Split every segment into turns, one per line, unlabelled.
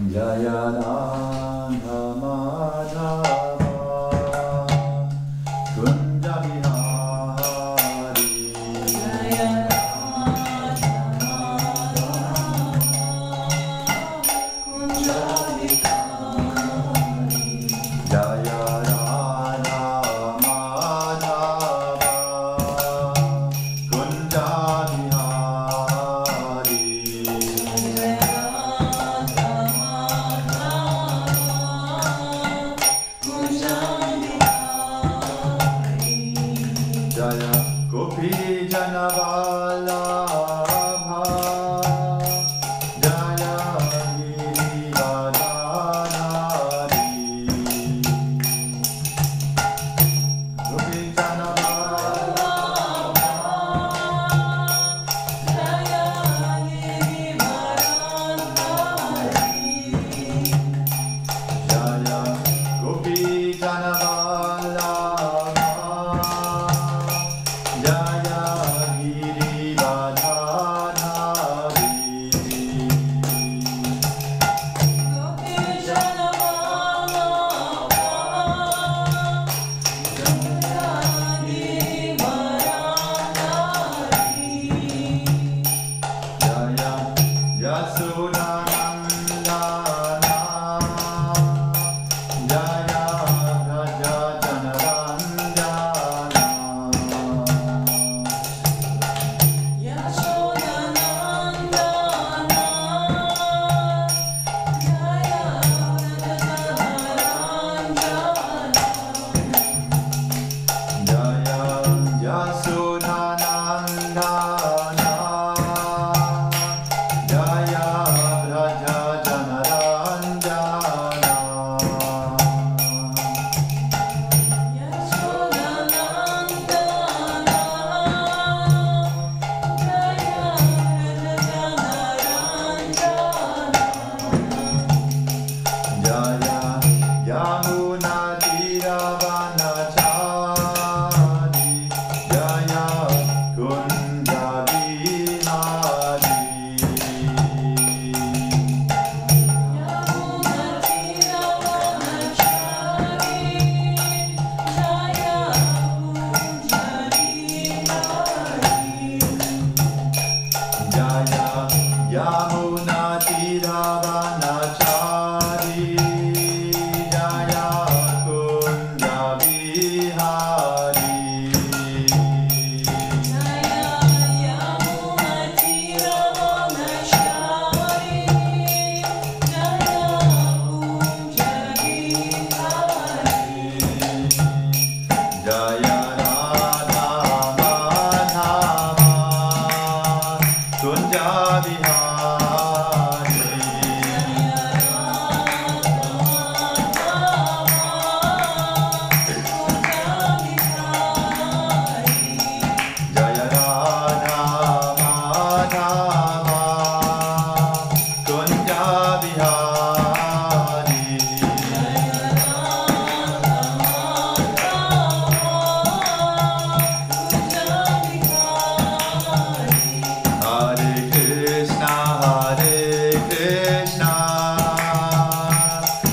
Jaya Radha Madhava Kunja Bihari Jaya Radha Madhava Kunja Bihari Jaya Radha Madhava Kunja Bihari Jaya Gopi Janavalabha Jaya Giridharadhari Gopi Janavalabha Jaya Giridharadhari Jaya Gopi Janavalabha Jaya Giridharadhari Gopi Janavalabha Jaya Yasodhanandana Jaya Raja Janaranjana Jaya Yasodhanandana Jaya Raja Janaranjana Jaya Yamuna Tiravanachari Jaya Kunja Bihari Jaya Yamuna Tiravanachari Jaya Kunja Bihari Jaya Radha Madhava Kunja Bihari Jaya Radha Madhava Kunja Bihari Hare Krishna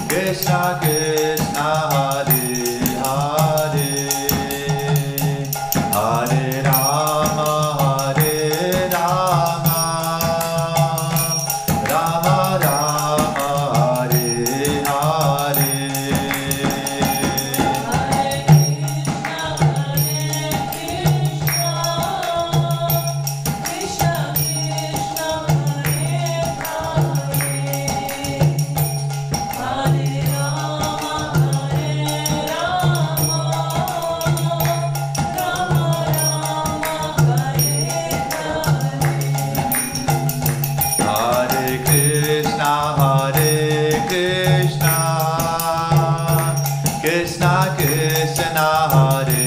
Krishna Krishna Hare Hare Hare Rama Rama Rama Hare Hare Hare Krishna Krishna Krishna Hare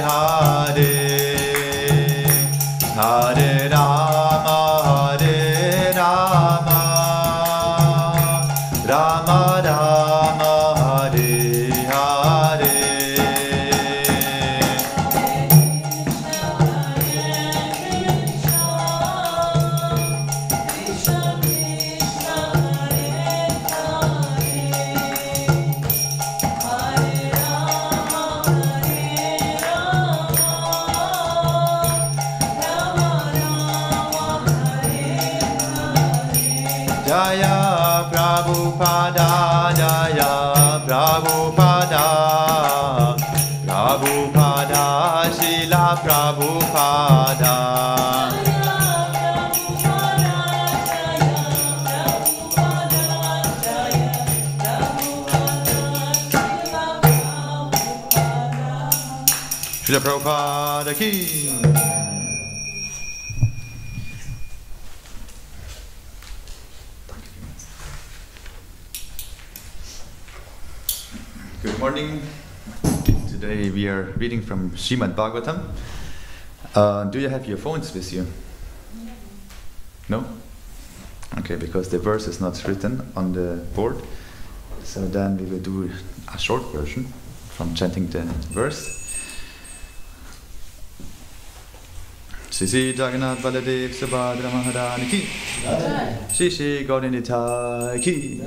Hare Hare Rama Rama Rama Hare Hare Prabhupada, Jaya Prabhupada, Prabhupada, Srila Prabhupada. Srila Prabhupada ki. Good morning. Today we are reading from Srimad Bhagavatam. Do you have your phones with you? No? Okay, because the verse is not written on the board. So then we will do a short version from chanting the verse. Shri Shri Jagannath Baladev Subhadra Maharani ki. Shri Shri Gaudinita ki.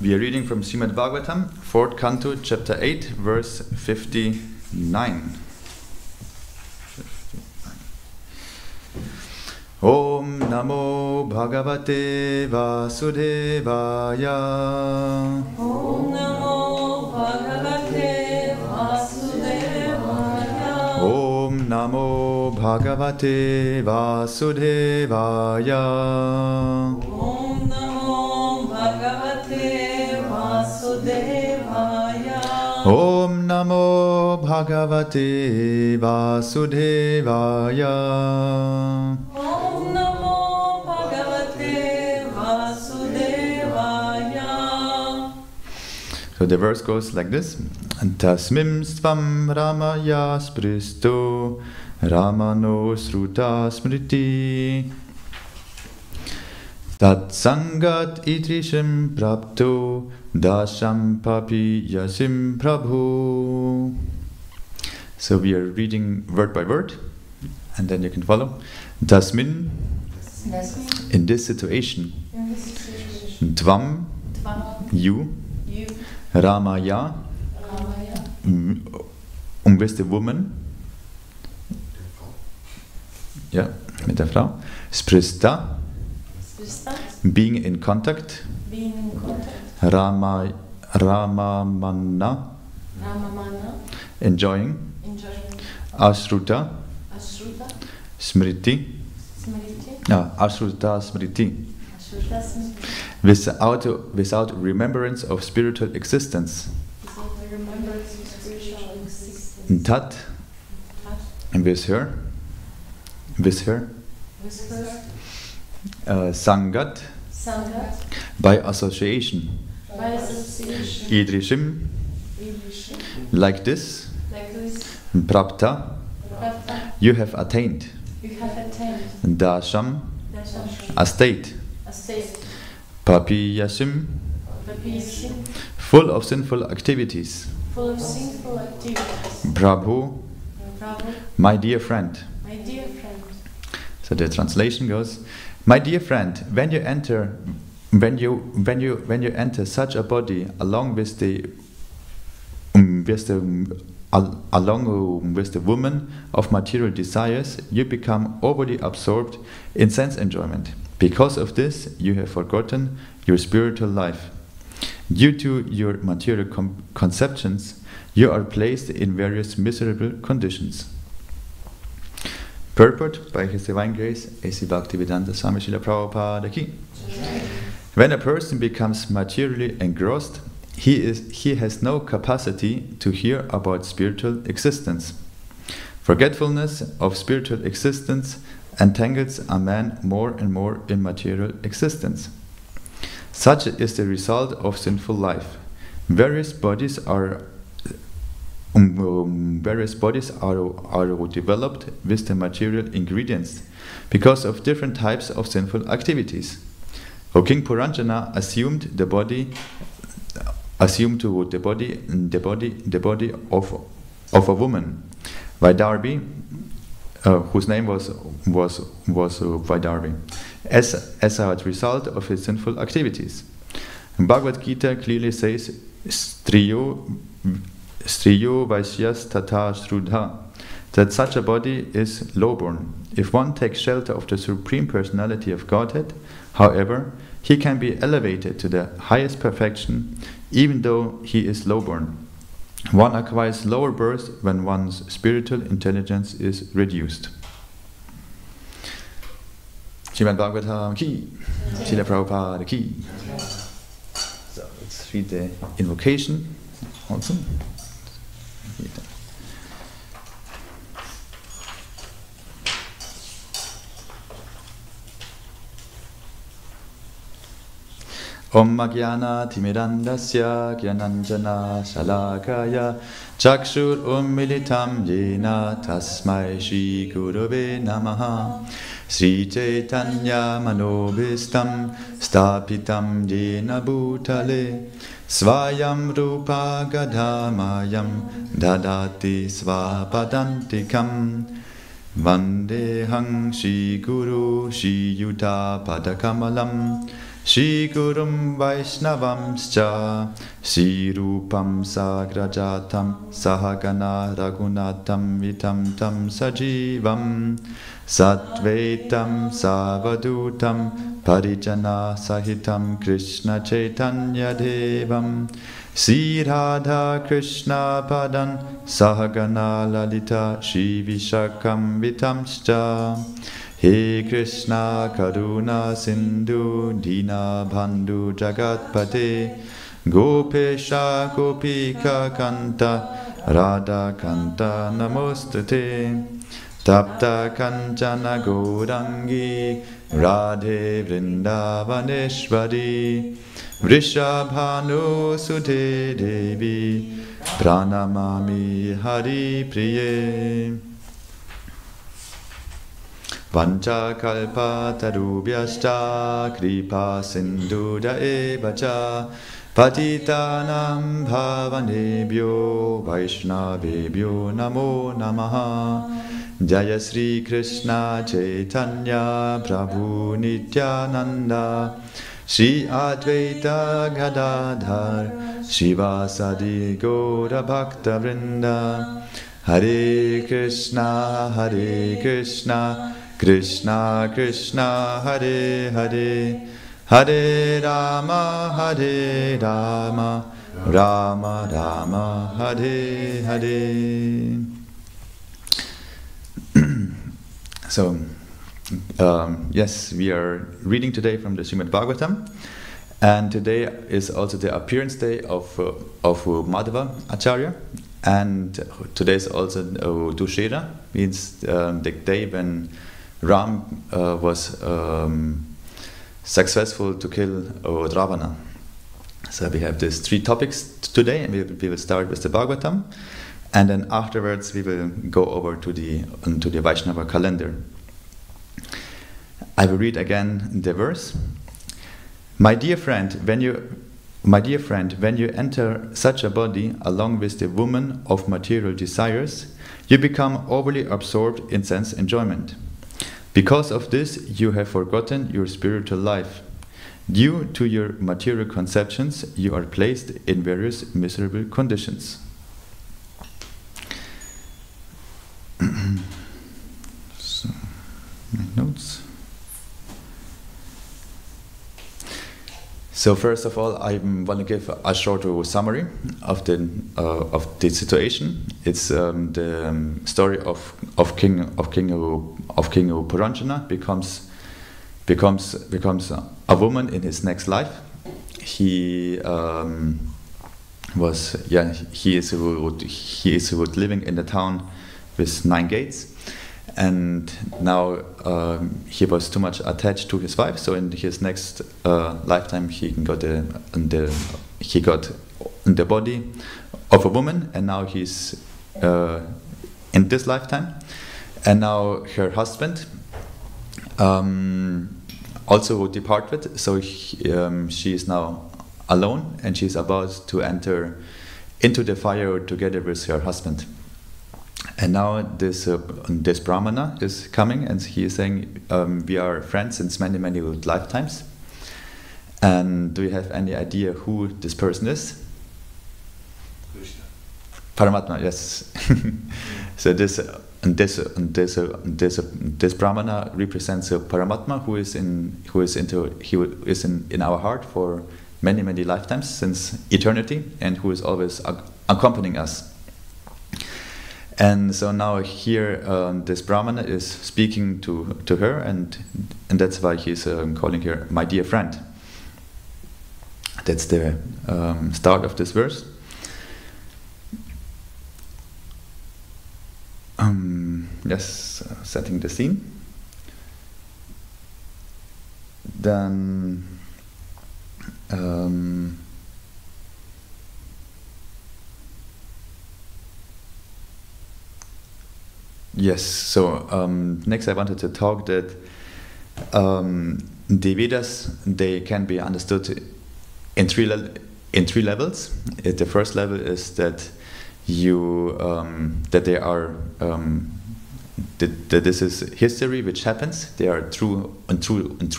We are reading from Srimad Bhagavatam, 4th Canto, Chapter 8, verse 59. Om Namo Bhagavate Vasudevaya.
Om Namo Bhagavate Vasudevaya.
Om Namo Bhagavate Vasudevaya.
Om Namo Bhagavate Vasudevaya.
Om Namo Bhagavate Vasudevaya.
Om Namo Bhagavate Vasudevaya.
So the verse goes like this. Tasmim svam ramaya spristo ramano sruta smriti tat sangat idrishim prapto dasham papi yasim prabhu. So we are reading word by word and then you can follow. Tasmin, in this situation. Tvam, you. Ramaya, with the woman. Ja, mit der Frau. Sprista, being in contact. Ramamana, enjoying. Ashruta, Smriti. Ashruta Smriti. Without remembrance of spiritual existence. Tat, and with her. Sangat, by association. Idrishim, like this. Prapta, you have attained. Dasham, a state. Papi Yasim, full of sinful activities. Prabhu, my dear friend. So the translation goes, my dear friend, when you enter such a body along with the woman of material desires, you become overly absorbed in sense enjoyment. Because of this, you have forgotten your spiritual life. Due to your material conceptions, you are placed in various miserable conditions. Purport by His Divine Grace, A.C. Bhaktivedanta Swami Srila Prabhupada ki. When a person becomes materially engrossed, he has no capacity to hear about spiritual existence. Forgetfulness of spiritual existence entangles a man more and more in material existence. Such is the result of sinful life. Various bodies are developed with the material ingredients because of different types of sinful activities. O King Puranjana assumed the body of a woman, Vaidarbi, whose name was Vaidarbi, as a result of his sinful activities. And Bhagavad Gita clearly says, Striyo striyo vaishyas tata shrudha, that such a body is lowborn. If one takes shelter of the Supreme Personality of Godhead, however, he can be elevated to the highest perfection, even though he is lowborn. One acquires lower birth when one's spiritual intelligence is reduced. Srimad Bhagavatam ki, Srila Prabhupada ki. So let's read the invocation also. Om Magyana Timirandasya Gyananjana Shalakaya Chakshur Ummilitam Yena Tasmai Shri Gurave Namaha Sri Chaitanya Manobhistam Stapitam Yena Bhutale Svayam Rupa Gadhamayam Dadati Svapadantikam Vandehang Shri Guru Shri Yuta Padakamalam Shri Gurum Vaishnavamscha Shri Rupam Sagrajatam Sahagana Raghunatam Vitam Tam Sajivam Sattvetam Savadutam Parijana Sahitam Krishna Chaitanya Devam Sri Radha Krishna Padan Sahagana Lalita Shri Vishakam Vitamscha He Krishna Karuna Sindhu Dina Bandhu Jagatpate Gopesha Gopika Kanta Radha Kanta Namostate Tapta Kanchana Gaurangi Radhe Vrindavaneshwari Vrishabhanu Sute Devi Pranamami Hari Priye Vancha kalpa tarubhyashta kripa sindhuda evacha patitanam bhavanebhyo vaishnavebhyo namo namaha Jaya Sri Krishna Chaitanya Prabhu Nityananda Shri Advaita Gadadhar Shivasadi Gaura Bhakta Vrinda Hare Krishna Krishna Krishna Hare Hare Hare Rama Rama Rama Hare Hare. So, yes, we are reading today from the Srimad Bhagavatam, and today is also the appearance day of Madhava Acharya, and today is also Dussehra, means the day when Ram was successful to kill Ravana. So we have these three topics today, and we will start with the Bhagavatam, and then afterwards we will go over to the Vaishnava calendar. I will read again the verse. My dear friend, when you enter such a body along with the woman of material desires, you become overly absorbed in sense enjoyment. Because of this, you have forgotten your spiritual life. Due to your material conceptions, you are placed in various miserable conditions. So, my notes. So first of all, I want to give a short summary of the situation. It's the story of King Puranjana becomes a woman in his next life. He is living in the town with 9 gates. And now he was too much attached to his wife, so in his next lifetime he got in the body of a woman, and now he's in this lifetime. And now her husband also departed, so she is now alone, and she's about to enter into the fire together with her husband. And now this Brahmana is coming, and he is saying, we are friends since many lifetimes. And do you have any idea who this person is? Paramatma, yes. So this Brahmana represents a Paramatma who is in our heart for many lifetimes since eternity, and who is always accompanying us. And so now here this Brahmana is speaking to her, and that's why he's calling her my dear friend. That's the start of this verse. Yes, setting the scene. Then yes, so next I wanted to talk that the Vedas, they can be understood in three levels. The first level is that that they are that this is history which happens. They are true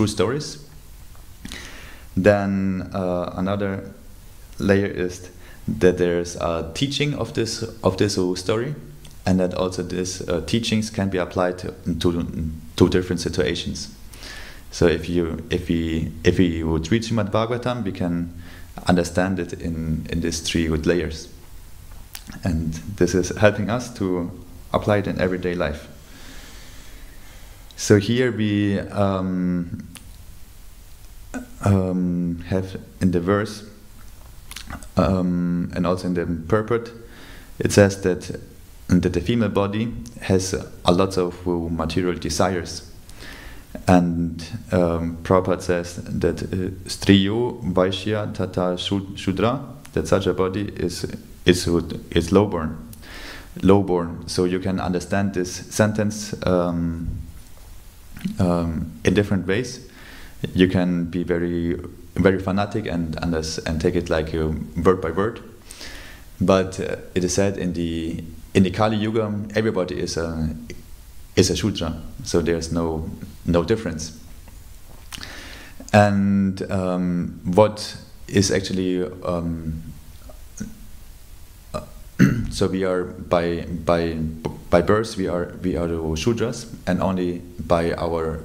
stories. Then another layer is that there's a teaching of this story, and that also these teachings can be applied to different situations. So if we would read Srimad Bhagavatam, we can understand it in these three good layers. And this is helping us to apply it in everyday life. So here we have in the verse and also in the purport, it says that the female body has a lot of material desires. And Prabhupada says that Striyo, Vaishya, Tata, Shudra, that such a body is lowborn. So you can understand this sentence in different ways. You can be very fanatic and take it like word by word. But it is said in the Kali Yuga, everybody is a Shudra, so there's no difference. And what is actually so we are by birth we are Shudras, and only by our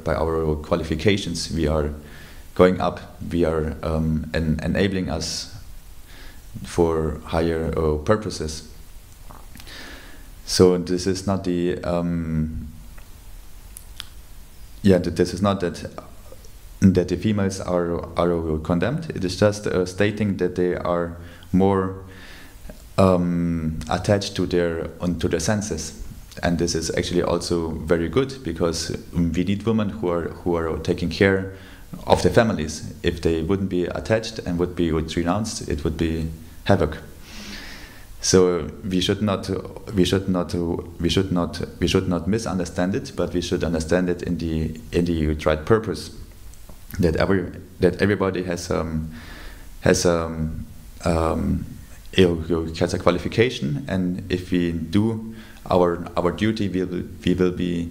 qualifications we are going up. We are enabling us for higher purposes. So this is not the this is not that the females are condemned. It is just stating that they are more attached to their senses, and this is actually also very good, because we need women who are taking care of the families. If they wouldn't be attached and would renounced, it would be havoc. So we should not misunderstand it, but we should understand it in the right purpose. That everybody has a qualification, and if we do our duty, we will be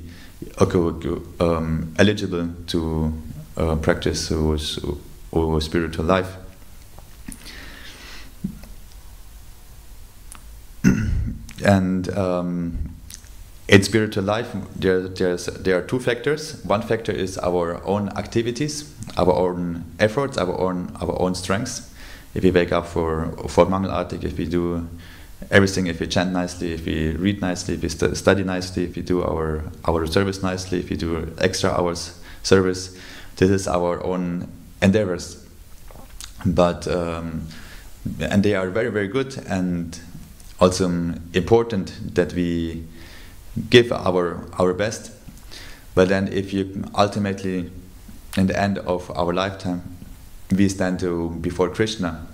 eligible to practice our spiritual life. And in spiritual life, there are two factors. One factor is our own activities, our own efforts, our own strengths. If we wake up for Mangalartik, if we do everything, if we chant nicely, if we read nicely, if we study nicely, if we do our service nicely, if we do extra hours service, this is our own endeavors. But and they are very good, and also important that we give our best. But then if you ultimately, in the end of our lifetime, we stand before Krishna,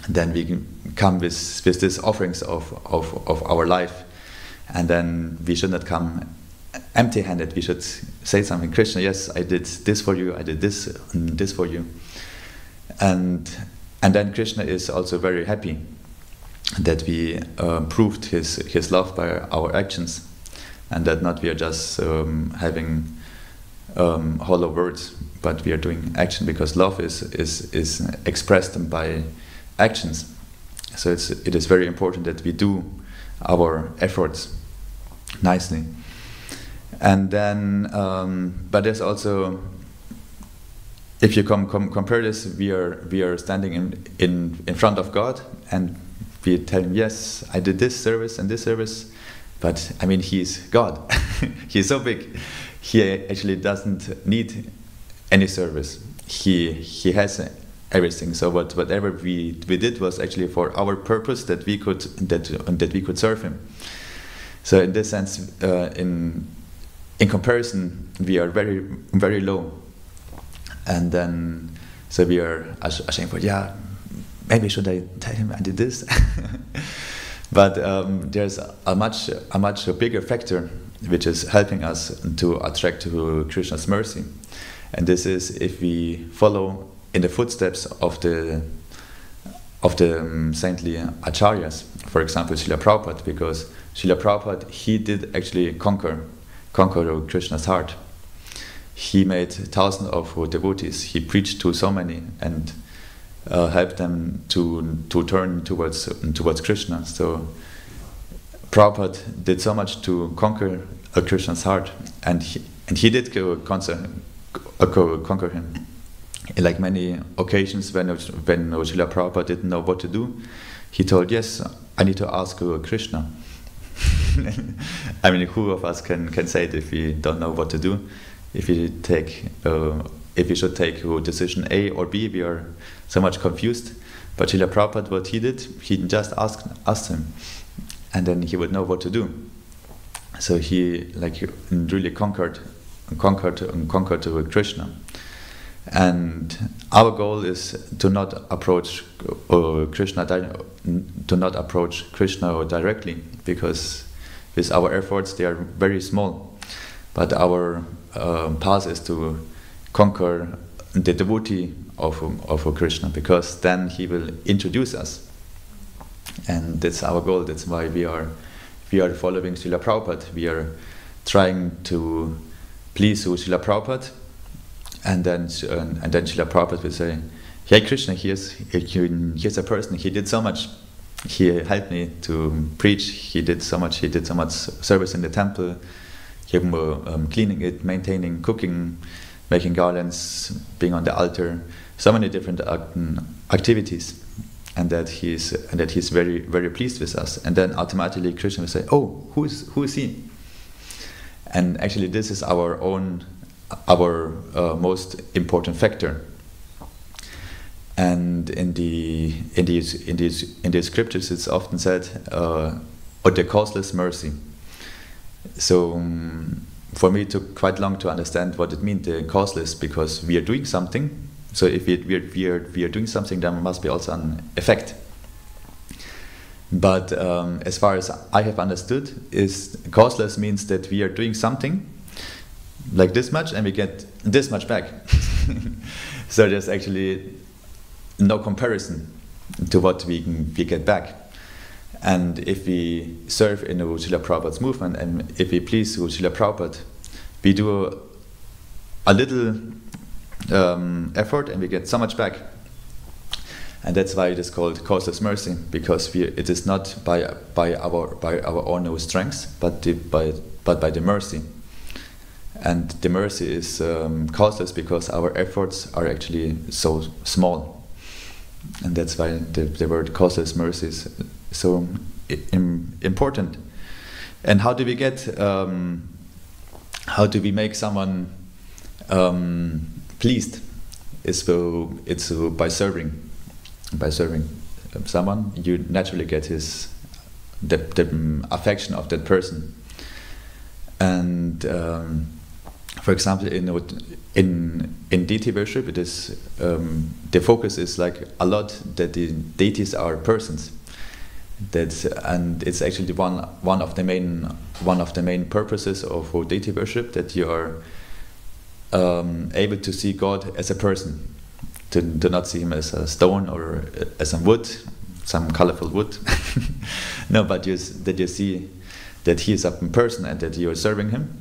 then we come with these offerings of our life, and then we should not come empty-handed. We should say something. Krishna, yes, I did this for you, I did this and this for you. And then Krishna is also very happy that we proved his love by our actions, and that not we are just having hollow words, but we are doing action, because love is expressed by actions. So it is very important that we do our efforts nicely. And then, but there's also, if you compare this, we are standing in front of God, and we tell him, yes, I did this service and this service, but I mean, he's God. He's so big. He actually doesn't need any service. He has everything. So whatever we did was actually for our purpose, that we could serve him. So in this sense, in comparison, we are very, very low. And then, so we are ashamed for, yeah, maybe should I tell him I did this? But there's a much bigger factor which is helping us to attract to Krishna's mercy. And this is if we follow in the footsteps of the saintly acharyas. For example, Srila Prabhupada, because Srila Prabhupada, he did actually conquer Krishna's heart. He made thousands of devotees. He preached to so many and helped them to turn towards Krishna. So Prabhupada did so much to conquer Krishna's heart, and he did conquer him. In like many occasions when Srila Prabhupada didn't know what to do, he told, yes, I need to ask Krishna. I mean, who of us can say it if we don't know what to do? If we should take decision A or B, we are so much confused. But Srila Prabhupada, what he did, he just asked him, and then he would know what to do. So he really conquered Krishna. And our goal is to not approach Krishna directly, because with our efforts they are very small. But our path is to conquer the devotee of Krishna, because then he will introduce us. And that's our goal. That's why we are following Srila Prabhupada. We are trying to please Srila Prabhupada. And then Srila Prabhupada will say, "Hey Krishna, here's a person. He did so much. He helped me to preach. He did so much service in the temple, cleaning it, maintaining, cooking, making garlands, being on the altar, so many different activities, and that he's very, very pleased with us." And then automatically Krishna will say, "Oh, who is he?" And actually, this is our most important factor. And in the scriptures, it's often said, the causeless mercy. So for me, it took quite long to understand what it means, the causeless, because we are doing something. So if we are doing something, there must be also an effect. But as far as I have understood, is causeless means that we are doing something like this much and we get this much back. So there's actually no comparison to what we get back. And if we serve in the Srila Prabhupada's movement, and if we please Srila Prabhupada, we do a little effort and we get so much back. And that's why it is called causeless mercy, because it is not by our own strength, but by the mercy. And the mercy is causeless because our efforts are actually so small. And that's why the word causeless mercy is so important. And how do we make someone pleased? It's by serving. By serving someone, you naturally get the affection of that person. And for example, in deity worship, it is the focus is like a lot that the deities are persons. And it's actually one of the main purposes of deity worship, that you are able to see God as a person. To not see him as a stone or as some wood, some colorful wood. No, but that you see that he is a person and that you are serving him.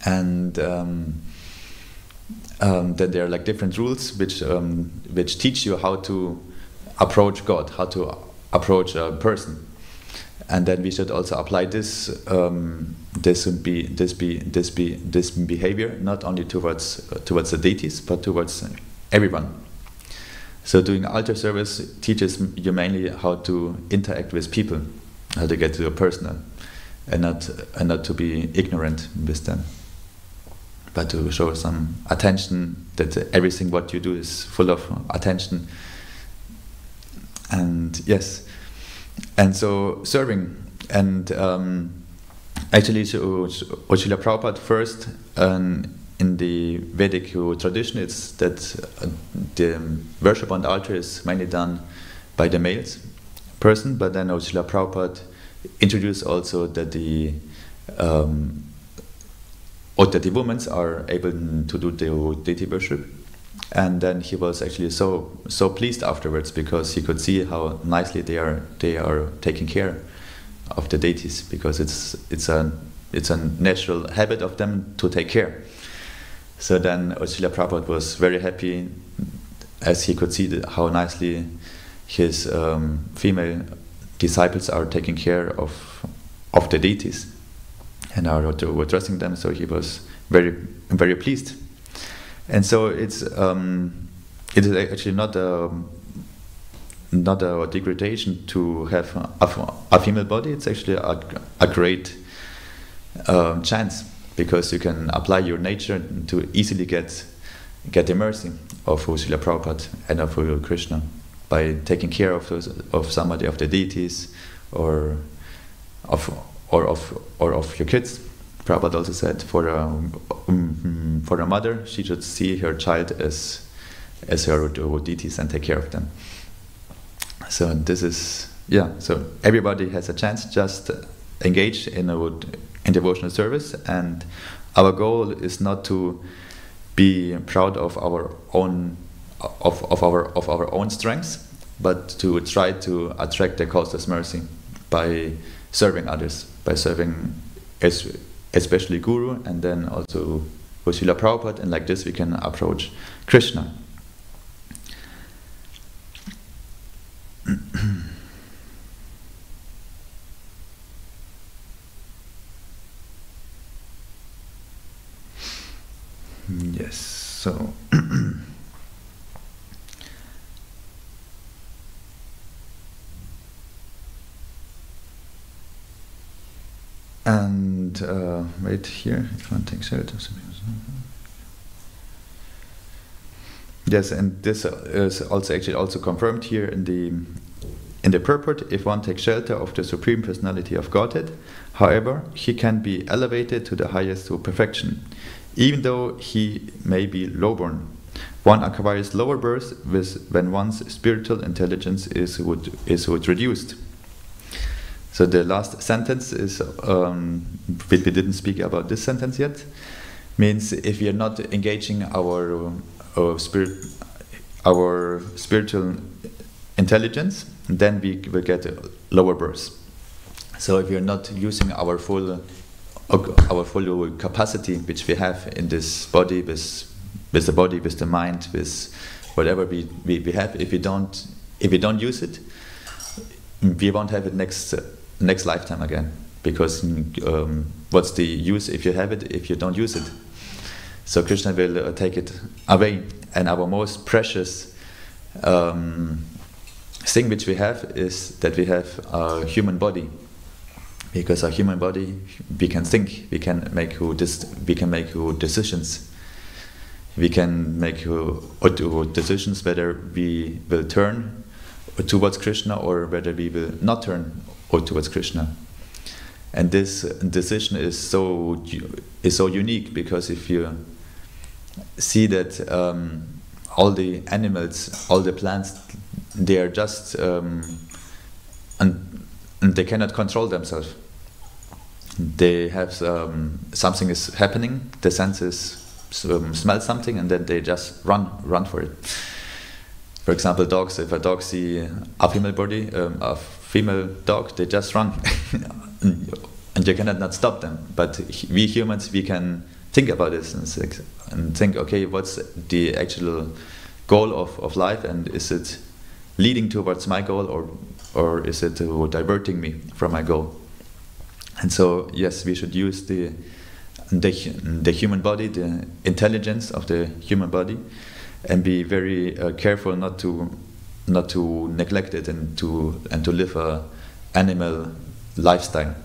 And that there are like different rules which teach you how to approach God, how to approach a person. and then we should also apply this behavior not only towards the deities but towards everyone. So doing altar service teaches you mainly how to interact with people, how to get to the personal, and not to be ignorant with them, but to show some attention, that everything what you do is full of attention. And yes, and so serving, and actually Srila Prabhupada first, in the Vedic tradition, it's that the worship on the altar is mainly done by the male person, but then Srila Prabhupada introduced also that the women are able to do the deity worship. And then he was actually so pleased afterwards, because he could see how nicely they are taking care of the deities, because it's a natural habit of them to take care. So then Srila Prabhupada was very happy, as he could see how nicely his female disciples are taking care of the deities and are addressing them. So he was very, very pleased. And so it is actually not a degradation to have a female body. It's actually a great chance, because you can apply your nature to easily get the mercy of Srila Prabhupada and of Krishna by taking care of somebody, of the deities, or of your kids. Prabhupada also said for a mother, she should see her child as her deities and take care of them. So this is, so everybody has a chance, just engage in devotional service, and our goal is not to be proud of our own strengths, but to try to attract the causeless mercy by serving others, by serving especially Guru, and then also Srila Prabhupada, and like this we can approach Krishna. Yes, so and wait here, if one takes shelter. Yes, and this is also confirmed here in the purport. If one takes shelter of the Supreme Personality of Godhead, however, he can be elevated to the highest to perfection, even though he may be lowborn. One acquires lower birth when one's spiritual intelligence is reduced. So the last sentence is, we didn't speak about this sentence yet, means if we are not engaging our spiritual intelligence, then we will get lower births. So if we are not using our full capacity which we have in this body, with the body, with the mind, with whatever we have, if we don't use it, we won't have it next lifetime again, because what's the use if you have it if you don't use it? So Krishna will take it away, and our most precious thing which we have is that we have a human body, because a human body we can think, we can make decisions, we can make decisions whether we will turn towards Krishna or whether we will not turn towards Krishna. And this decision is so unique, because if you see that all the animals, all the plants, they are just and they cannot control themselves. They have something is happening, the senses smell something, and then they just run for it. For example, dogs. If a dog see a female body, a female dog, they just run, and you cannot not stop them. But we humans, we can think about this and think, okay, what's the actual goal of life, and is it leading towards my goal, or or is it diverting me from my goal? And so, yes, we should use the human body, the intelligence of the human body, and be very careful not to neglect it and to live a animal lifestyle,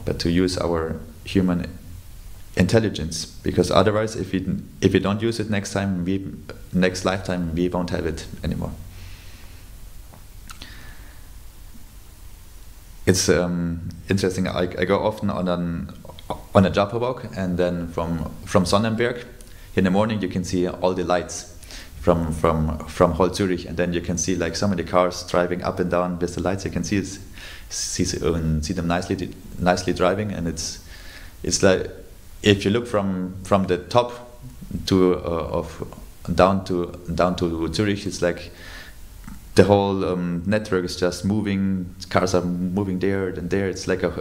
but to use our human intelligence, because otherwise, if we don't use it next lifetime, we won't have it anymore. It's interesting. I go often on a Japa walk, and then from Sonnenberg in the morning you can see all the lights from whole Zurich, and then you can see like so many cars driving up and down with the lights. You can see them nicely driving, and it's like if you look from the top down to Zurich, it's like the whole network is just moving. Cars are moving there and there. It's like a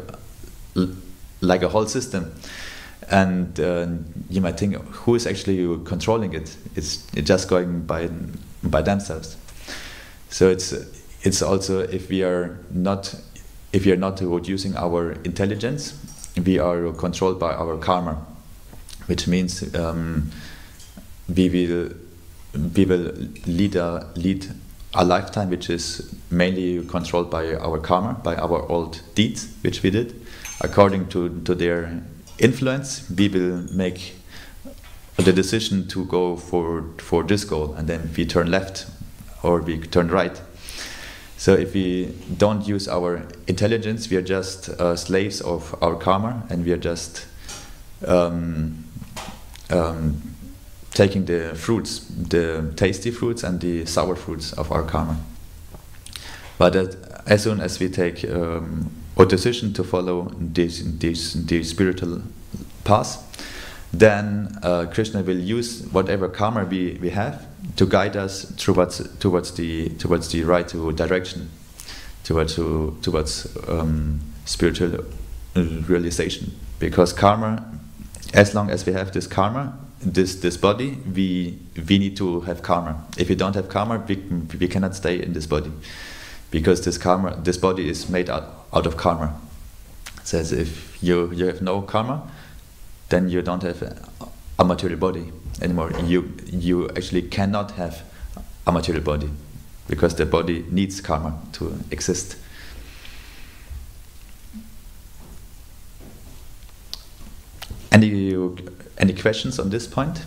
whole system, and you might think, who is actually controlling it? It's just going by themselves. So it's also, if we are not using our intelligence, we are controlled by our karma, which means we will lead a lifetime which is mainly controlled by our karma, by our old deeds which we did. According to their influence, we will make the decision to go for this goal, and then we turn left or we turn right. So if we don't use our intelligence, we are just slaves of our karma, and we are just taking the fruits, the tasty fruits and the sour fruits of our karma. But as soon as we take a decision to follow the spiritual path, then Krishna will use whatever karma we have to guide us towards the right direction, towards spiritual realization. Because karma, as long as we have this karma, this body, we need to have karma. If we don't have karma, we cannot stay in this body, because this body is made out of karma. It says if you have no karma, then you don't have a material body anymore. You actually cannot have a material body, because the body needs karma to exist. Any questions on this point?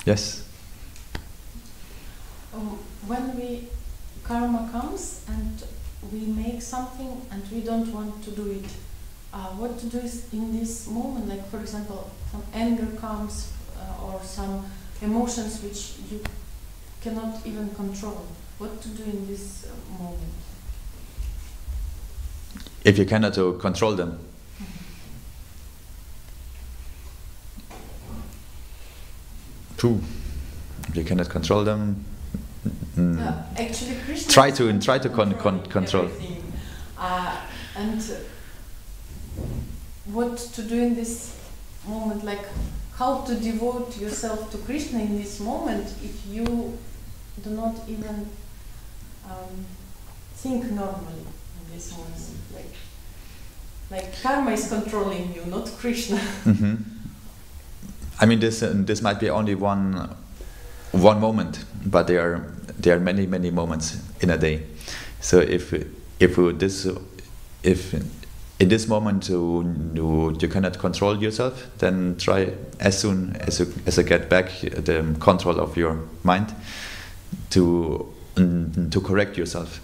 Yes?
When karma comes and we make something and we don't want to do it, what to do is in this moment? Like, for example, some anger comes or some emotions which you cannot even control. What to do in this moment?
If you cannot control them. If you cannot control them,
actually, Krishna
try to control.
And what to do in this moment? Like, how to devote yourself to Krishna in this moment if you do not even think normally in this moment? Like karma is controlling you, not Krishna.
Mm-hmm. I mean, this might be only one moment, but there are many moments in a day. So if in this moment you cannot control yourself, then try as soon as you get back the control of your mind to correct yourself.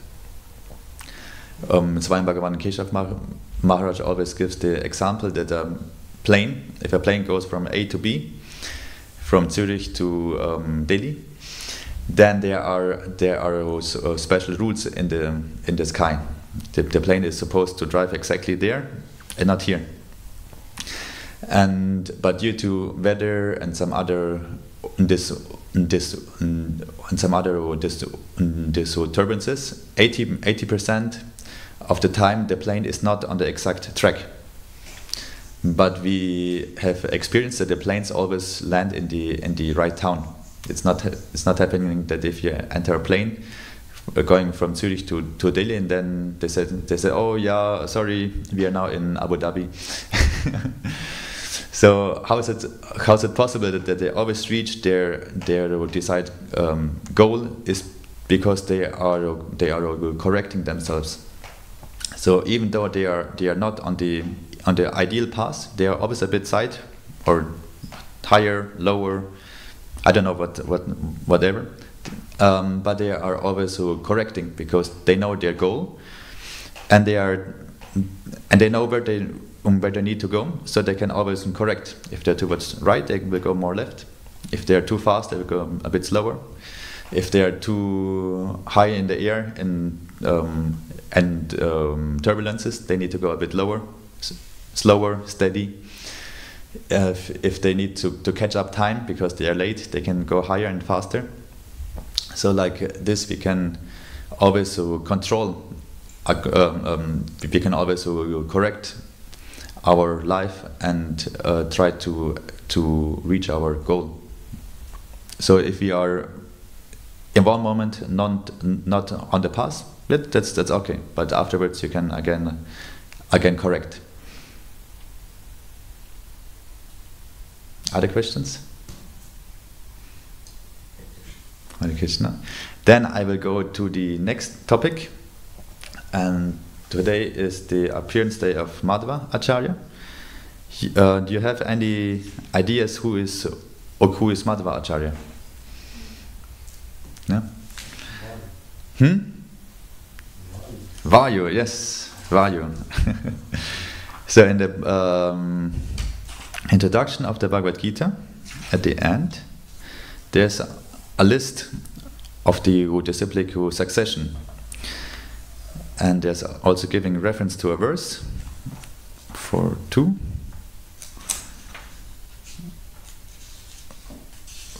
Swami Bhagavan Keshav Maharaj always gives the example that if a plane goes from A to B, from Zurich to Delhi, then there are special routes in the sky. The plane is supposed to drive exactly there and not here. But due to weather and some other disturbances, 80% of the time the plane is not on the exact track. But we have experienced that the planes always land in the right town. It's not happening that if you enter a plane going from Zurich to Delhi, and then they said, oh yeah, sorry, we are now in Abu Dhabi. So how is it possible that they always reach their desired goal? Is because they are correcting themselves. So even though they are not on the ideal path, they are always a bit side or higher, lower, I don't know whatever. But they are always correcting because they know their goal, and they know where they need to go, so they can always correct. If they're towards right, they will go more left. If they're too fast, they will go a bit slower. If they are too high in the air and turbulences, they need to go a bit lower, slower, steady. If they need to catch up time because they are late, they can go higher and faster. So like this, we can always control. We can always correct our life and try to reach our goal. So if we are in one moment not on the path, that's okay. But afterwards, you can again correct. Other questions? Hare Krishna. Then I will go to the next topic, and today is the appearance day of Madhva Acharya. Do you have any ideas who is Madhva Acharya? No? Vayu, yes, Vayu. So in the introduction of the Bhagavad Gita, at the end, there's a list of the disciplic succession, and there's also giving reference to a verse for 2,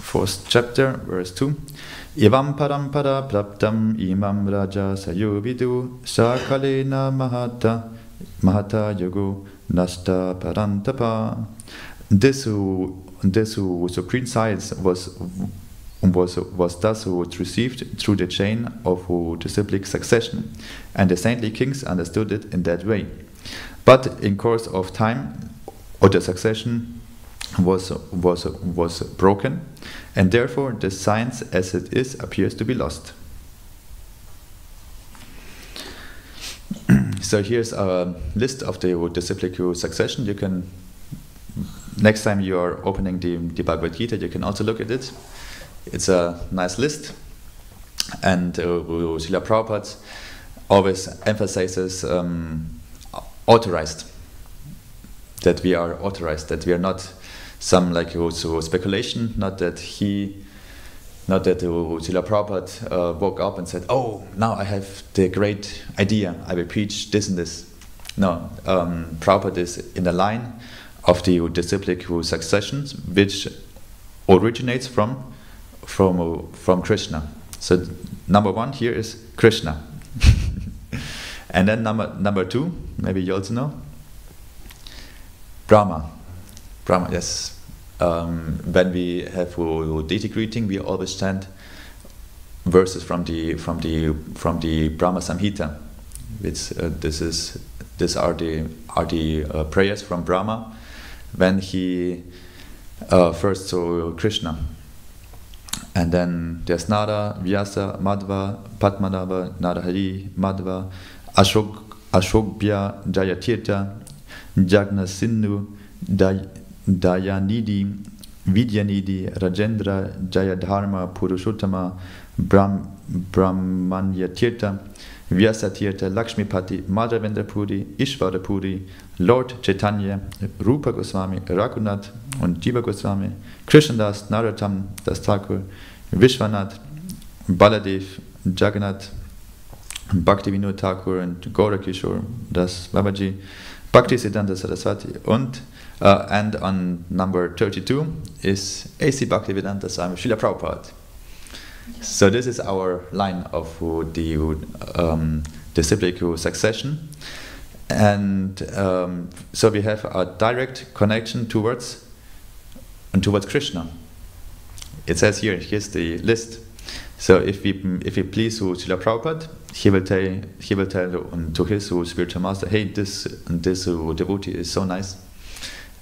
4th chapter, verse 2. Ivam parampara praptam imam raja sayuvidu sakalena mahata yogo nasta parantapa. This who supreme science was thus received through the chain of disciplic succession, and the saintly kings understood it in that way. But in course of time, the succession was broken, and therefore the science as it is appears to be lost. So here's a list of the disciplic succession. You can, next time you are opening the Bhagavad Gita, you can also look at it. It's a nice list, and Srila Prabhupada always emphasizes authorized, that we are authorized, that we are not some speculation, not that Srila Prabhupada woke up and said, oh, now I have the great idea, I will preach this and this. No, Prabhupada is in the line of the disciplic successions, which originates from Krishna. So number 1 here is Krishna. And then number 2, maybe you also know, Brahma, yes. When we have deity greeting, we always chant verses from the Brahma Samhita. These are the prayers from Brahma when he first saw Krishna. And then there's Nara, Vyasa, Madhva, Padmanabha, Narahari, Madhva, Ashokbhya, Jayatirtha, Jagna Sindhu, Dayanidhi, Vidyanidhi, Rajendra, Jayadharma, Purushottama, Brahmanyatirtha, Vyasatirtha, Lakshmipati, Madhavendra Puri, Ishvara Puri, Lord Chaitanya, Rupa Goswami, Raghunath und Jiva Goswami, Krishnadas, Narottam Das Thakur, Vishwanath, Baladev, Jagannath, Bhaktivinoda Thakur und Gaurakishore Das Babaji, Bhaktisiddhanta Saraswati, and on number 32 is A.C. Bhaktivedanta Swami Srila Prabhupada. Yes. So this is our line of the disciplic succession, and so we have a direct connection towards Krishna. It says here's the list. So if we please Srila Prabhupada, he will tell to his spiritual master, hey, this devotee is so nice.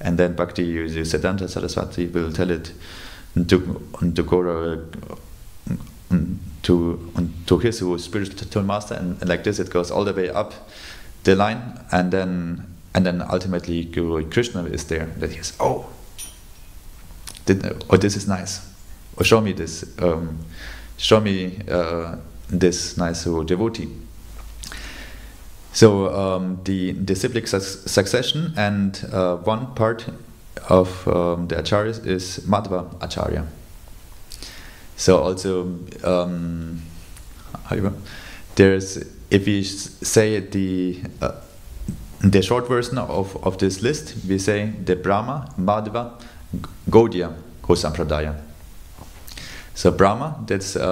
And then Bhakti Siddhanta Saraswati will tell it to his spiritual master, and like this it goes all the way up the line, and then ultimately Krishna is there. That he says, this is nice. Or show me this. Show me this nice devotee. So the disciplic succession, and one part of the acharyas is Madhva Acharya. So also there's, if we say the short version of this list, we say the Brahma, Madhva, Gaudiya, Gosampradaya. So Brahma, that's we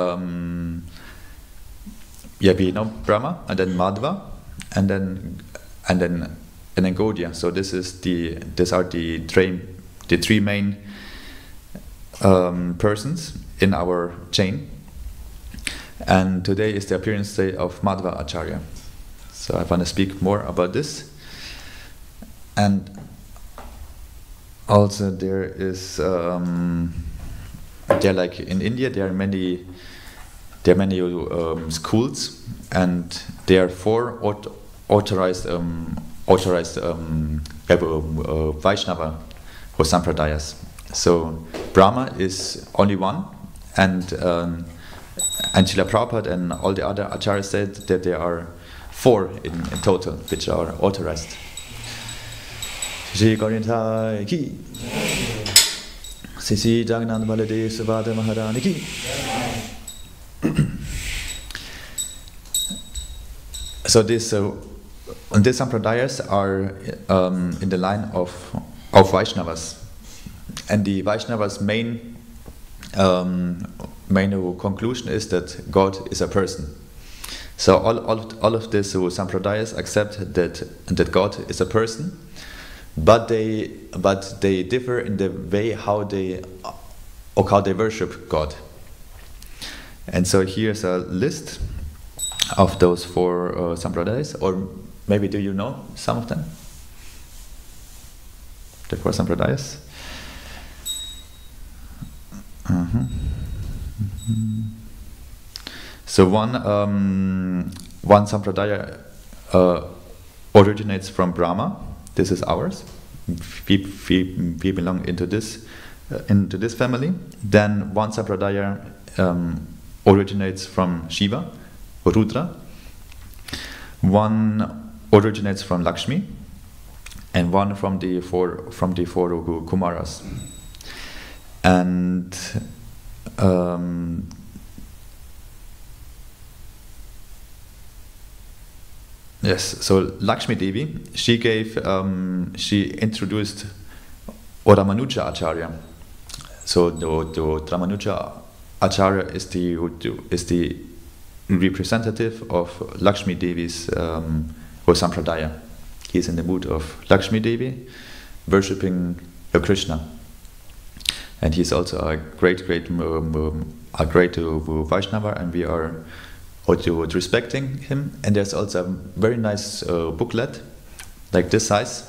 know Brahma, and then Madhva, and then Gaudiya. So these are the three main persons in our chain. And today is the appearance day of Madhva Acharya. So I want to speak more about this. And also there is like in India there are many schools, and there are 4 authorized Vaishnava Sampradayas. So Brahma is only one, and Srila Prabhupada and all the other acharyas said that there are 4 in total which are authorized. Shri Gauriya ki, Sisi Jagannath Baladev Subhadra Maharani ki. So these sampradayas are in the line of Vaishnavas, and the Vaishnavas' main conclusion is that God is a person. So all of these sampradayas accept that God is a person, but they differ in the way how they worship God. And so here's a list of those 4 sampradayas, or maybe do you know some of them? The 4 sampradayas. So one sampradaya originates from Brahma. This is ours. We belong into this family. Then one sampradaya originates from Shiva, Rudra. One originates from Lakshmi, and one from the four Kumaras. And yes, so Lakshmi Devi, she introduced Ramanuja Acharya. So the Ramanuja Acharya is the representative of Lakshmi Devi's Sampradaya. He is in the mood of Lakshmi Devi, worshipping Krishna, and he is also a great Vaishnava, and we are respecting him. And there's also a very nice booklet, like this size,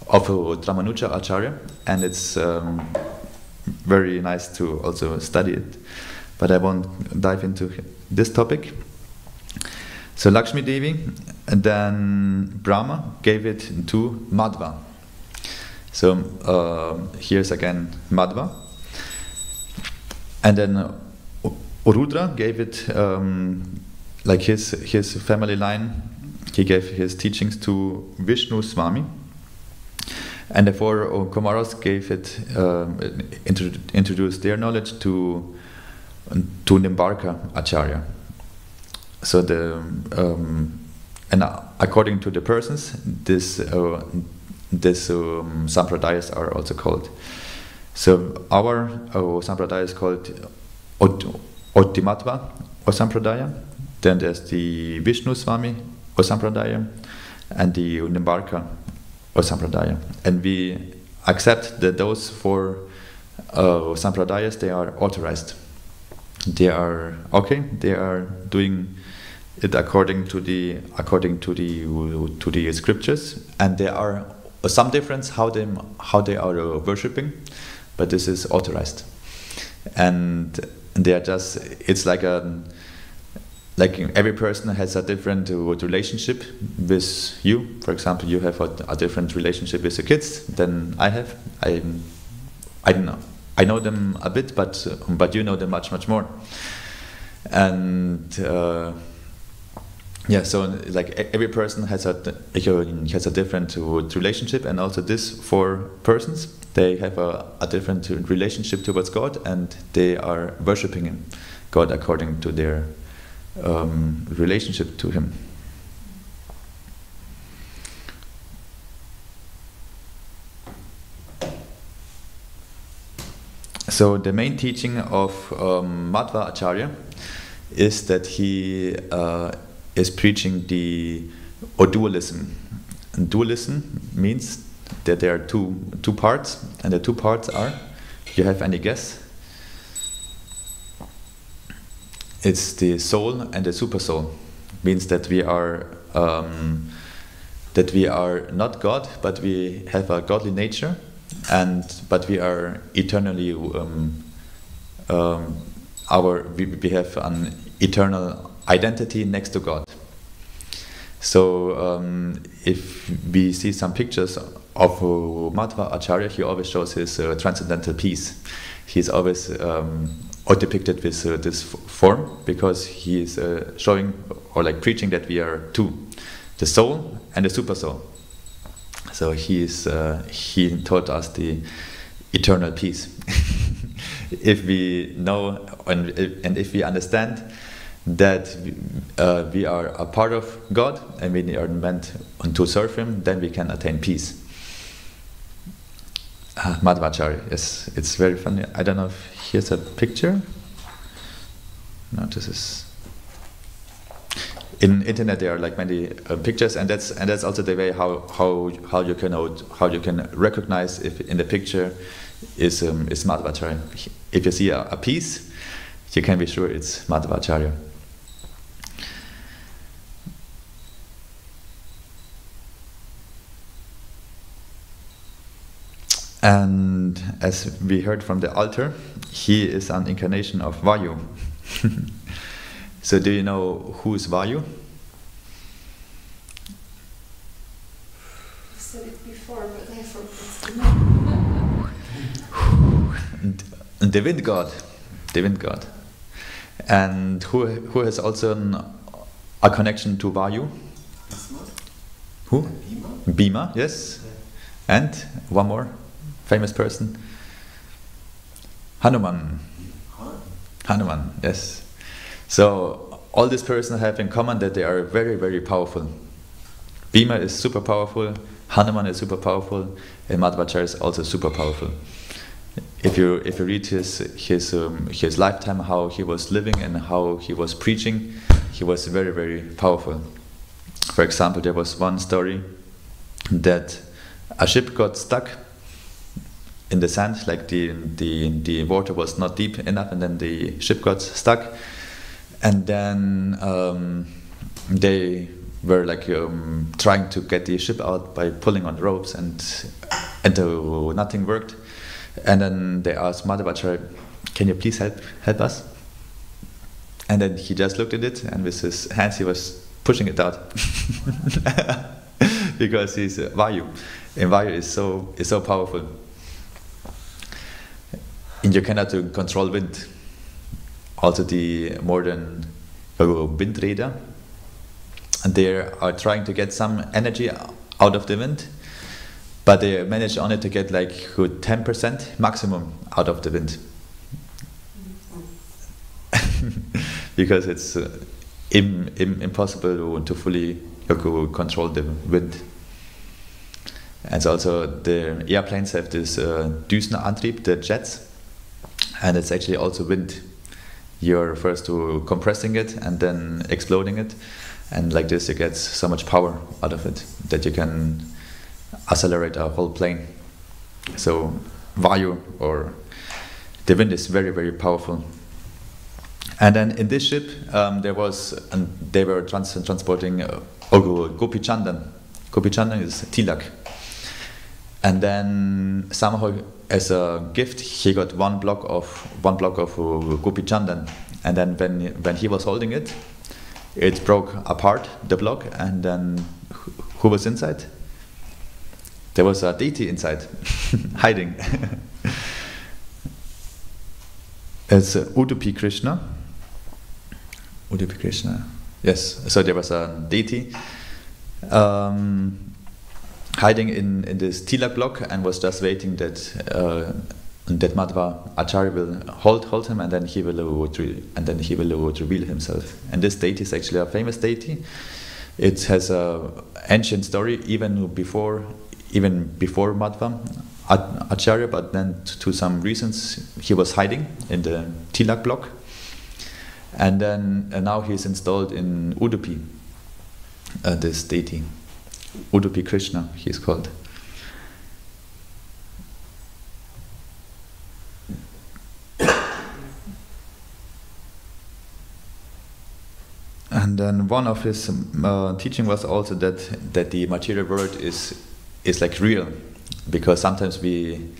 of Ramanuja Acharya, and it's very nice to also study it. But I won't dive into this topic. So Lakshmi Devi, and then Brahma gave it to Madhva. So here's again Madhva. And then Rudra gave it, like his family line, he gave his teachings to Vishnu Swami. And the 4 Kumaras gave it, introduced their knowledge to Nimbarka Acharya. So and according to the persons, this sampradayas are also called. So our sampradaya is called Ottimatva Sampradaya. Then there's the Vishnu Swami Sampradaya and the Nimbarka Sampradaya. And we accept that those 4 sampradayas, they are authorized. they are okay. They are doing it according to the scriptures, and there are some difference how they are worshipping, but this is authorized, and they are just, it's like every person has a different relationship with you. For example, you have a different relationship with the kids than I have. I don't know. I know them a bit, but you know them much more. And yeah, so like every person has a different relationship, and also these 4 persons, they have a different relationship towards God, and they are worshiping God according to their relationship to Him. So the main teaching of Madhva Acharya is that he is preaching the dualism. And dualism means that there are two parts, and the 2 parts are, you have any guess? It's the soul and the super soul. Means that we are not God, but we have a godly nature, but we are eternally we have an eternal identity next to God. So if we see some pictures of Madhva Acharya, he always shows his transcendental peace. He's always depicted with this form, because he is showing or like preaching that we are 2, the soul and the super soul. So he taught us the eternal peace. If we know and if we understand that we are a part of God and we are meant to serve Him, then we can attain peace. Madhvacharya, yes, it's very funny. I don't know if here's a picture. No, this is. In internet there are like many pictures, and that's also the way how you can recognize if in the picture is Madhvacharya. If you see a piece, you can be sure it's Madhvacharya. And as we heard from the altar, he is an incarnation of Vayu. So do you know who is Vayu?
You said it before, but I forgot.
The wind god. The wind god. And who has also a connection to Vayu? Who? Bhima, yes. And one more famous person. Hanuman. Hanuman, yes. So all these persons have in common that they are very, very powerful. Bhima is super powerful, Hanuman is super powerful, and Madhvacharya is also super powerful. If you read his lifetime, how he was living and how he was preaching, he was very, very powerful. For example, there was one story that a ship got stuck in the sand, like the water was not deep enough, and then the ship got stuck, and then they were like trying to get the ship out by pulling on ropes, and nothing worked. And then they asked Madhvacharya, "Can you please help us?" And then he just looked at it, and with his hands he was pushing it out because he's Vayu, and Vayu is so powerful. And you cannot control wind. Also the modern windräder, and they are trying to get some energy out of the wind, but they manage only to get like 10% maximum out of the wind. Because it's impossible to fully control the wind. And so also the airplanes have this Düsenantrieb, the jets, and it's actually also wind. You're first to compressing it and then exploding it, and like this you get so much power out of it that you can accelerate a whole plane. So Vayu, or the wind, is very, very powerful. And then in this ship, they were transporting Gopi Chandan. Gopi Chandan is tilak. And then somehow, as a gift, he got one block of Gopi Chandan. And then when he was holding it, it broke apart, the block. And then who was inside? There was a deity inside, hiding. It's Udupi Krishna. Udupi Krishna. Yes. So there was a deity hiding in this tilak block and was just waiting that Madhva Acharya will hold him, and then he will reveal himself. And this deity is actually a famous deity. It has a ancient story even before Madhva Acharya, but then to some reasons he was hiding in the tilak block, and then now he is installed in Udupi. This deity, Udupi Krishna, he is called. And then one of his teaching was also that the material world is like real, because sometimes we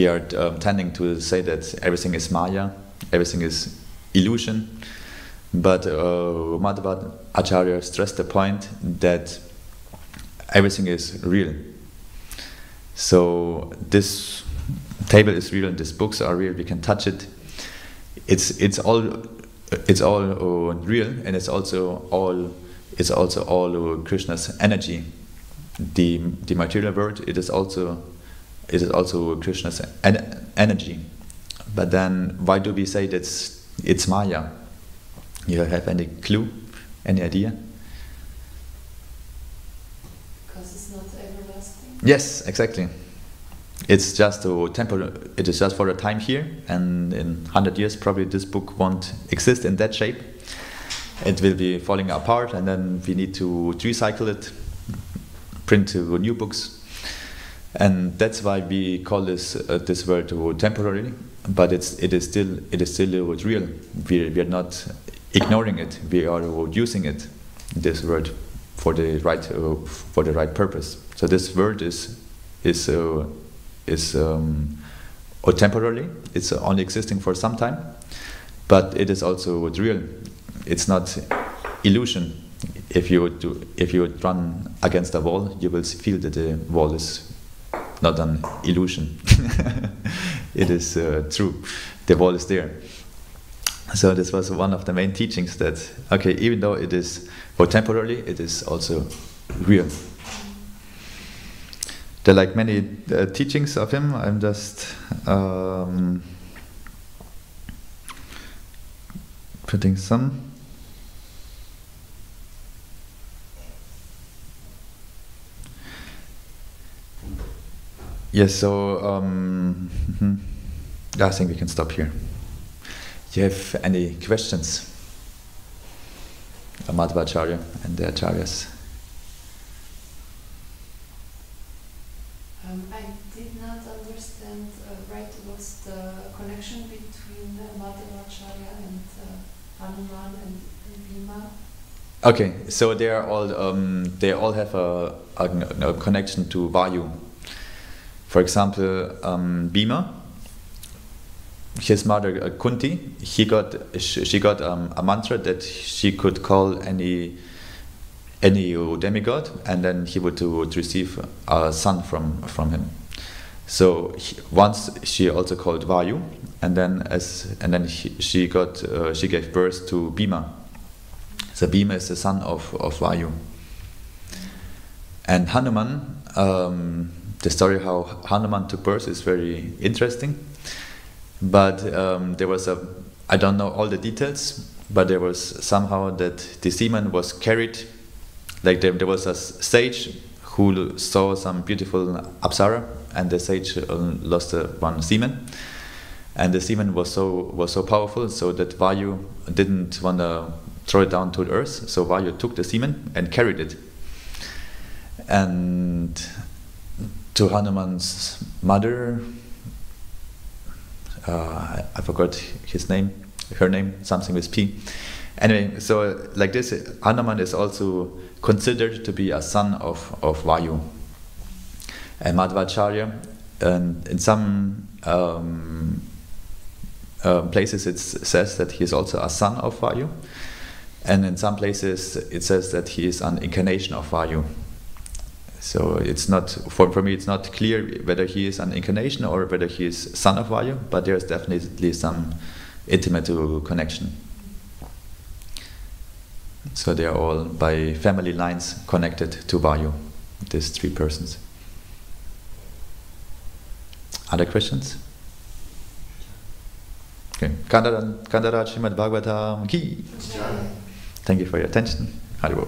are tending to say that everything is Maya, everything is illusion. But Madhva Acharya stressed the point that everything is real. So this table is real, and these books are real. We can touch it. It's all real, and it's also all Krishna's energy. The material world, it is also Krishna's energy. But then why do we say that it's Maya? You have any clue, any idea?
Because it's not everlasting.
Yes, exactly. It's just temporary. It is just for a time here, and in 100 years probably this book won't exist in that shape. It will be falling apart, and then we need to recycle it, print new books, and that's why we call this world temporary. But it is still real. We are not ignoring it. We are using it, this word, for the right purpose. So this word is temporarily. It's only existing for some time, but it is also real. It's not illusion. If you would run against a wall, you will feel that the wall is not an illusion. It is true. The wall is there. So this was one of the main teachings, that okay, even though it is temporarily, it is also real. There are like many teachings of him. I'm just putting some. Yes, so I think we can stop here. Do you have any questions? Madhva Acharya and the Acharyas.
I did not understand right what's the connection between Madhva Acharya and Hanuman and Bhima.
Okay, so they all have a connection to Vayu. For example, Bhima, his mother Kunti, she got a mantra that she could call any demigod, and then he would receive a son from him. So once she also called Vayu, and then she gave birth to Bhima. So Bhima is the son of Vayu. And Hanuman, the story how Hanuman took birth is very interesting. But there was I don't know all the details, but there was somehow that the semen was carried, like there was a sage who saw some beautiful apsara, and the sage lost one semen, and the semen was so powerful, so that Vayu didn't want to throw it down to the earth, so Vayu took the semen and carried it. And to Hanuman's mother, I forgot his name, her name, something with P. Anyway, so like this, Hanuman is also considered to be a son of Vayu. And Madhvacharya, in some places it says that he is also a son of Vayu. And in some places it says that he is an incarnation of Vayu. So it's not, for me it's not clear whether he is an incarnation or whether he is son of Vayu, but there's definitely some intimate connection. So they are all by family lines connected to Vayu, these three persons. Other questions? Okay. Kandara Srimad Bhagavatam Ki. Thank you for your attention. Haribo.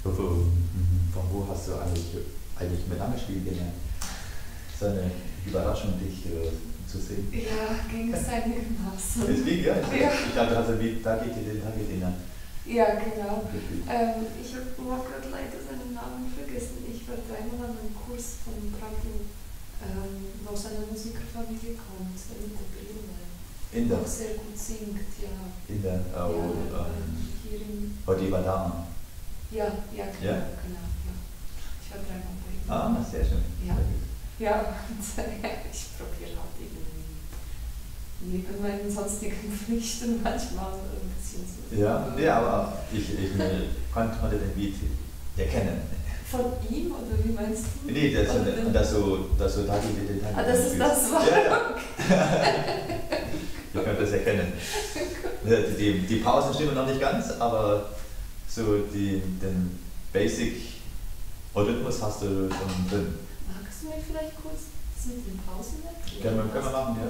Von wo hast du eigentlich mit Angespiel gelernt? So eine Überraschung, dich zu sehen.
Ja, ging es einigermaßen.
Es ging, ja?
Ja.
Ich dachte, also, da geht die dann.
Ja, genau. Ich habe gerade leider seinen Namen vergessen. Ich war einmal an einem Kurs von Prabhu, wo aus einer Musikerfamilie kommt, in der Brille.
Inder.
Auch sehr gut singt, ja.
Inder,
hier in...
Odivadama.
Ja, genau. Ja. Ich war dreimal bei ihm.
Ah, sehr schön.
Ja, ja, und, ich probiere halt irgendwie neben meinen sonstigen Pflichten manchmal ein bisschen so.
Ja, aber ich konnte den Beat erkennen.
Von ihm oder wie meinst du?
Nee, das so Tagi.
Ah, das ist das war.
Ja. Ich konnte das erkennen. Die Pausen stimmen noch nicht ganz, aber so den Basic-Rhythmus hast du schon drin.
Magst du mir vielleicht kurz das mit den Pausen erklären?
Können wir machen, ja.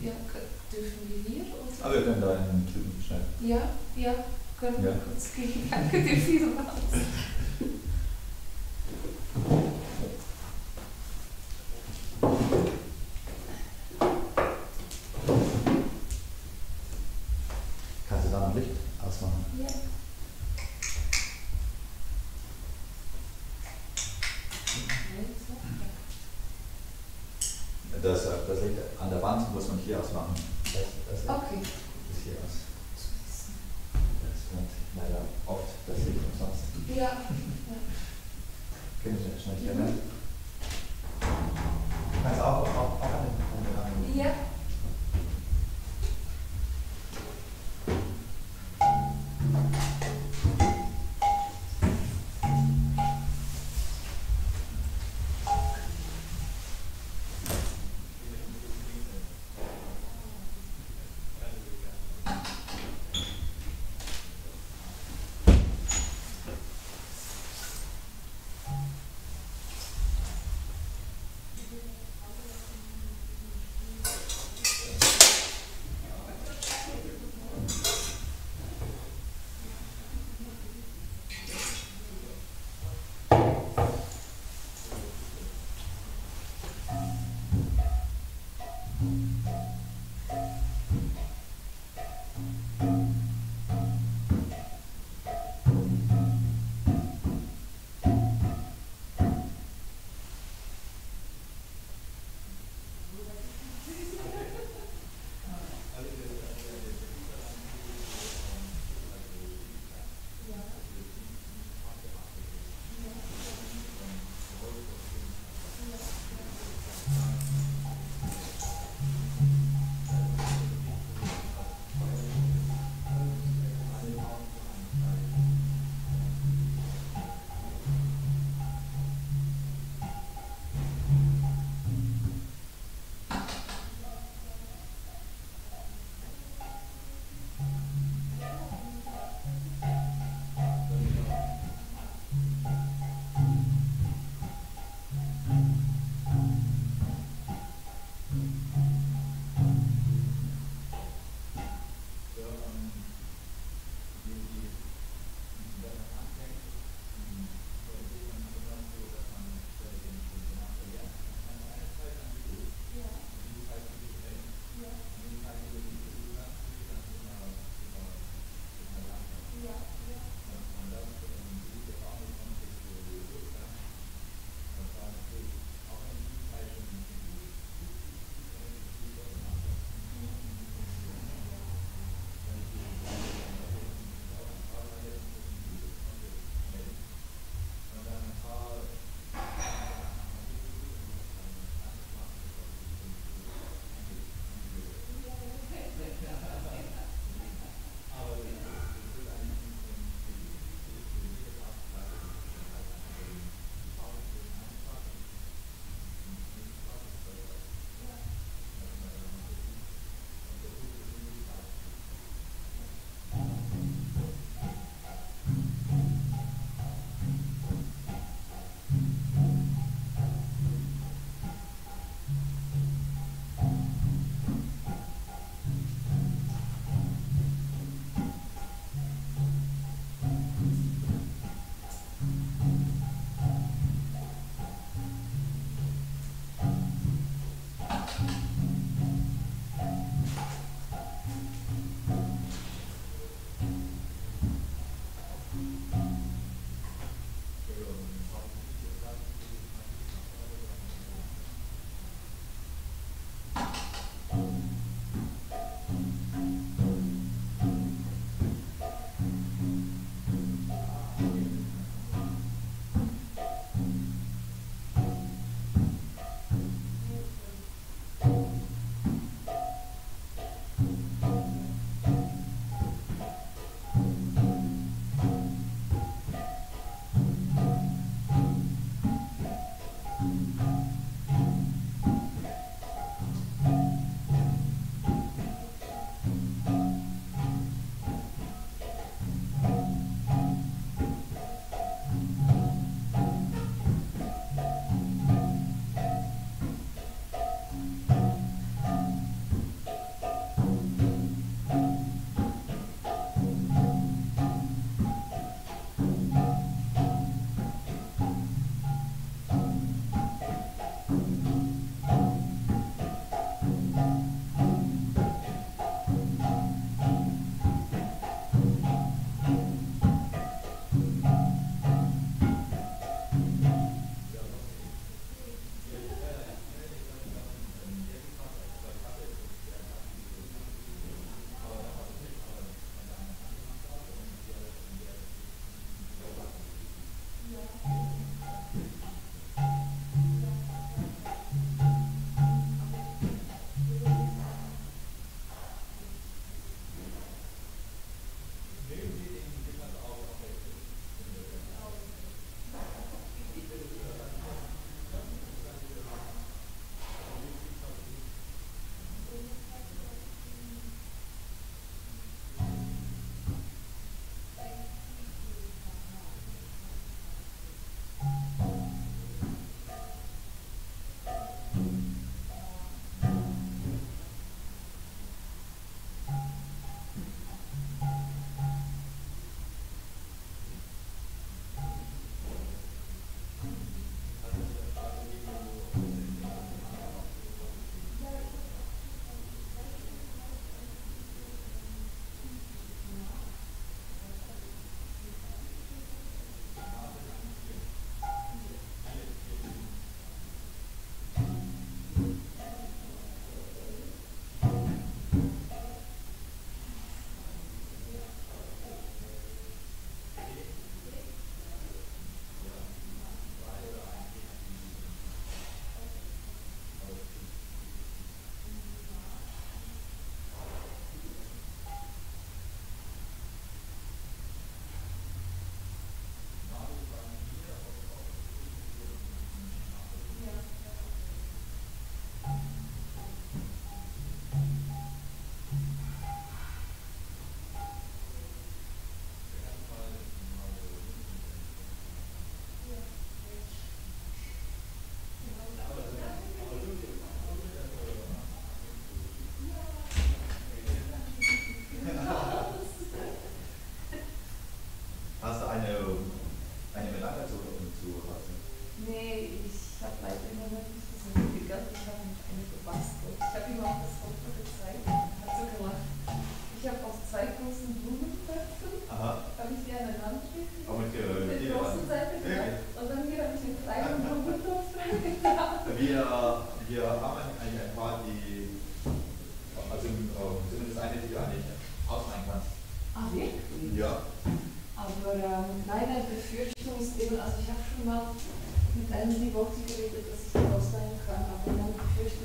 Ja, dürfen wir hier? Oder?
Aber wir können da einen Typen schnell.
Ja, können wir kurz gehen. Danke dir vielmals.
Kannst du da noch Licht ausmachen?
Ja.
Das Licht an der Wand muss man hier ausmachen. Das
Okay.
ist hier aus. Das wird leider oft das Licht umsonst.
Ja.
Können wir schnell hier rein? Du kannst auch an den
Ja.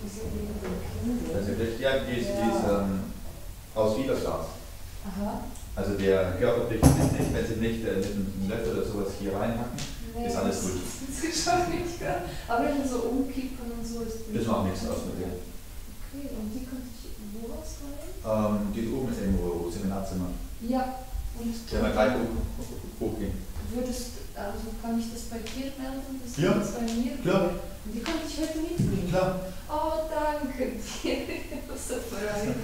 Wieso wegen dem Kind?
Also, ja, die ist aus Fiberglas.
Aha.
Also der Körper bricht nicht, wenn Sie nicht mit einem Löffel oder sowas hier reinhacken,
Nee,
ist alles gut.
Das ist schon nicht klar. Aber wenn so umkippen und so ist
Das macht nichts aus mit der.
Okay, und die könnte ich wo rausrein?
Die ist oben im Seminarzimmer.
Ja. Und
Sie haben gleich hochgehen.
Also kann ich das bei dir melden? Das
Ja,
ist bei mir?
klar.
Und die könnte ich heute mitnehmen?
Klar.
Oh, danke dir. Das ist so frei.